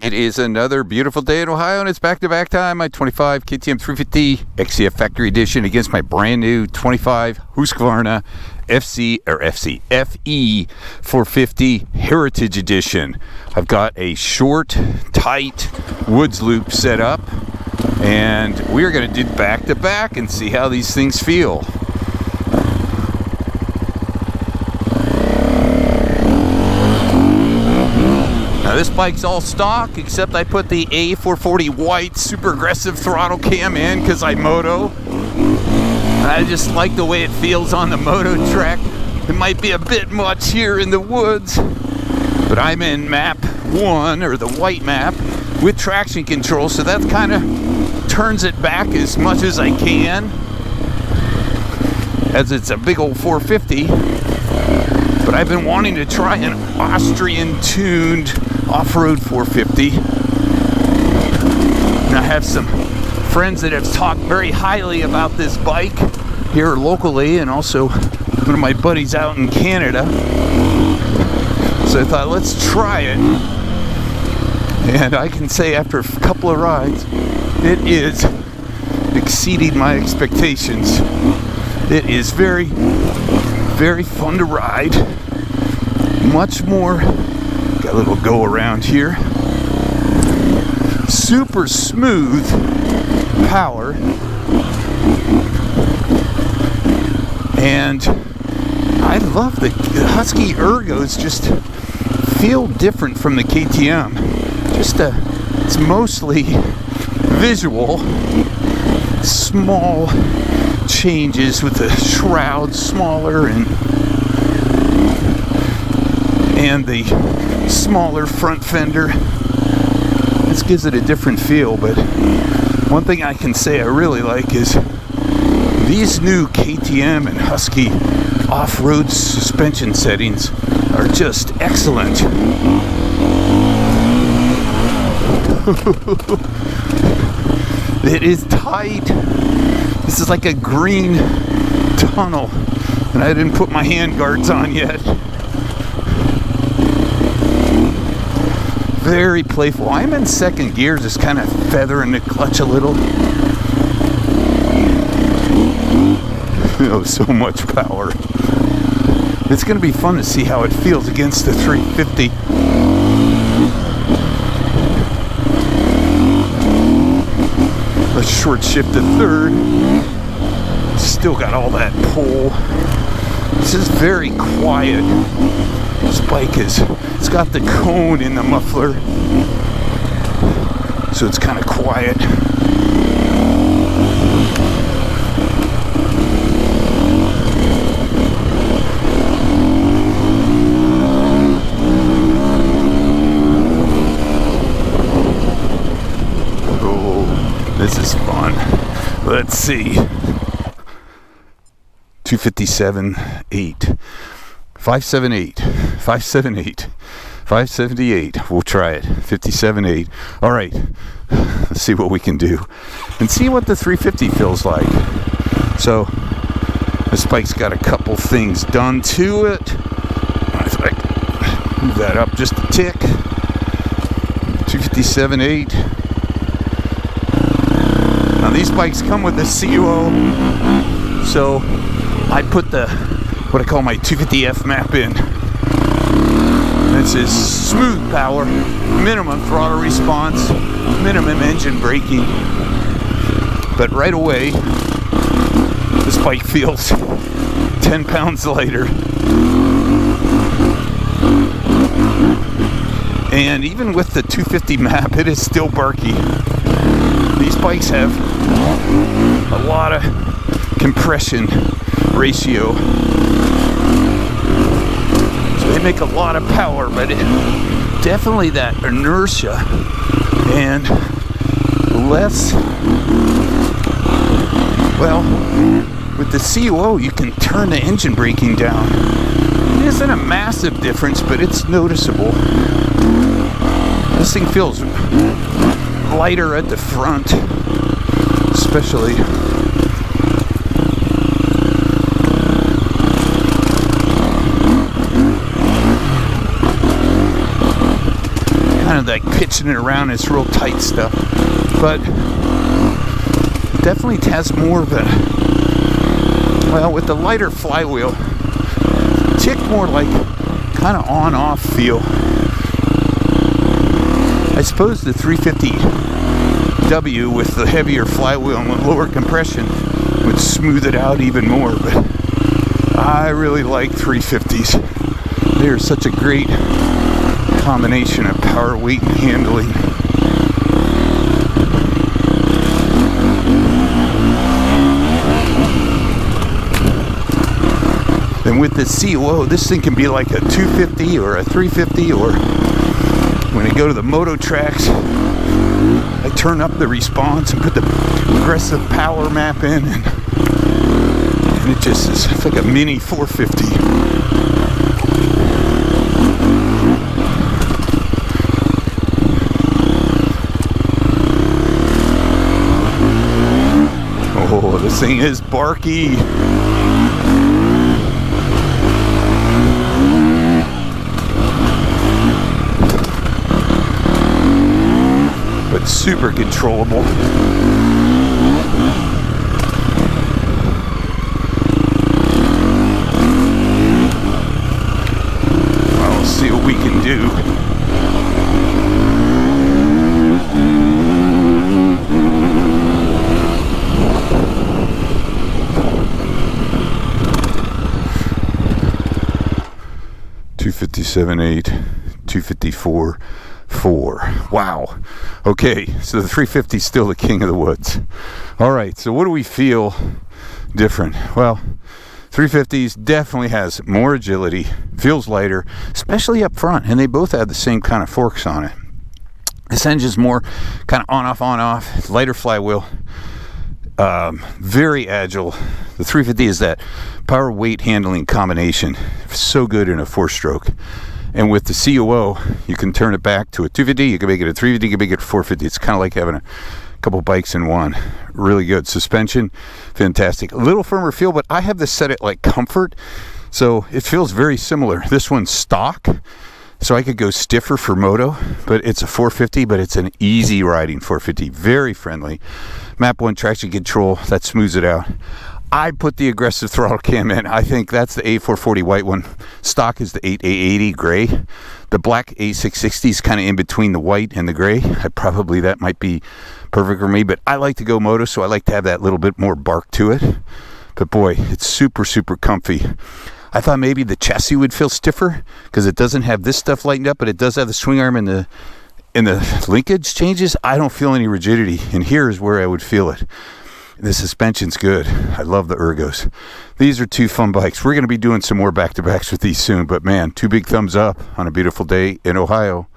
It is another beautiful day in Ohio, and it's back-to-back time. My 25 KTM 350 XCF Factory Edition against my brand new 25 Husqvarna FE450 Heritage Edition. I've got a short, tight woods loop set up, and we're going to do back-to-back and see how these things feel. Now this bike's all stock, except I put the A440 white super aggressive throttle cam in because I moto. I just like the way it feels on the moto track. It might be a bit much here in the woods, but I'm in map 1, or the white map, with traction control, so that kind of turns it back as much as I can, as it's a big old 450. But I've been wanting to try an Austrian tuned off-road 450. And I have some friends that have talked very highly about this bike here locally, and also one of my buddies out in Canada. So I thought, let's try it. And I can say after a couple of rides, it is exceeding my expectations. It is very, very fun to ride. Much more. Got a little go around here. Super smooth power. And I love the Husky ergos, just feel different from the KTM. It's mostly visual. Small changes with the shroud smaller and the smaller front fender. This gives it a different feel, but one thing I can say I really like is these new KTM and Husky off-road suspension settings are just excellent. It is tight. This is like a green tunnel, and I didn't put my hand guards on yet. Very playful. I'm in second gear, just kind of feathering the clutch a little. Oh, so much power. It's going to be fun to see how it feels against the 350. Let's short shift to third. Still got all that pull. This is very quiet. This bike it's got the cone in the muffler, so it's kind of quiet. Oh, this is fun. Let's see. 257.8. 578, 578, 578. We'll try it. 57.8. All right. Let's see what we can do and see what the 350 feels like. So this bike's got a couple things done to it. If I can move that up just a tick. 257.8. Now these bikes come with a CUO, so I put what I call my 250F map in. This is smooth power, minimum throttle response, minimum engine braking. But right away, this bike feels 10 pounds lighter. And even with the 250 map, it is still barky. These bikes have a lot of compression ratio. They make a lot of power, but definitely that inertia and less. Well, with the CUO, you can turn the engine braking down. It isn't a massive difference, but it's noticeable. This thing feels lighter at the front, especially. of like pitching it around. It's real tight stuff, but it definitely has more of a, well, with the lighter flywheel, tick more like kind of on-off feel. I suppose the 350W with the heavier flywheel and lower compression would smooth it out even more, but I really like 350s. They're such a great combination of power, weight, and handling. And with the COO, this thing can be like a 250 or a 350, or when I go to the moto tracks, I turn up the response and put the aggressive power map in, and it just is, it's like a mini 450. Oh, this thing is barky. But super controllable. Well, we'll see what we can do. .257.8, 254.4. Wow. Okay, so the 350 is still the king of the woods. All right, so what do we feel different? Well, 350s definitely has more agility, feels lighter, especially up front, and they both have the same kind of forks on it. This engine's more kind of on-off, lighter flywheel, very agile. The 350 is that power weight handling combination, so good in a 4-stroke. And with the COO, you can turn it back to a 250, you can make it a 350, you can make it a 450. It's kind of like having a couple bikes in one. Really good. Suspension, fantastic. A little firmer feel, but I have this set at like comfort, so it feels very similar. This one's stock, so I could go stiffer for moto, but it's a 450, but it's an easy riding 450. Very friendly. Map 1 traction control, that smooths it out. I put the aggressive throttle cam in. I think that's the A440 white one. Stock is the A880 gray. The black A660 is kind of in between the white and the gray. Probably that might be perfect for me, but I like to go moto, so I like to have that little bit more bark to it. But boy, it's super, super comfy. I thought maybe the chassis would feel stiffer because it doesn't have this stuff lightened up, but it does have the swing arm and the linkage changes. I don't feel any rigidity, and here's where I would feel it. The suspension's good. I love the ergos. These are two fun bikes. We're going to be doing some more back-to-backs with these soon, but man, two big thumbs up on a beautiful day in Ohio.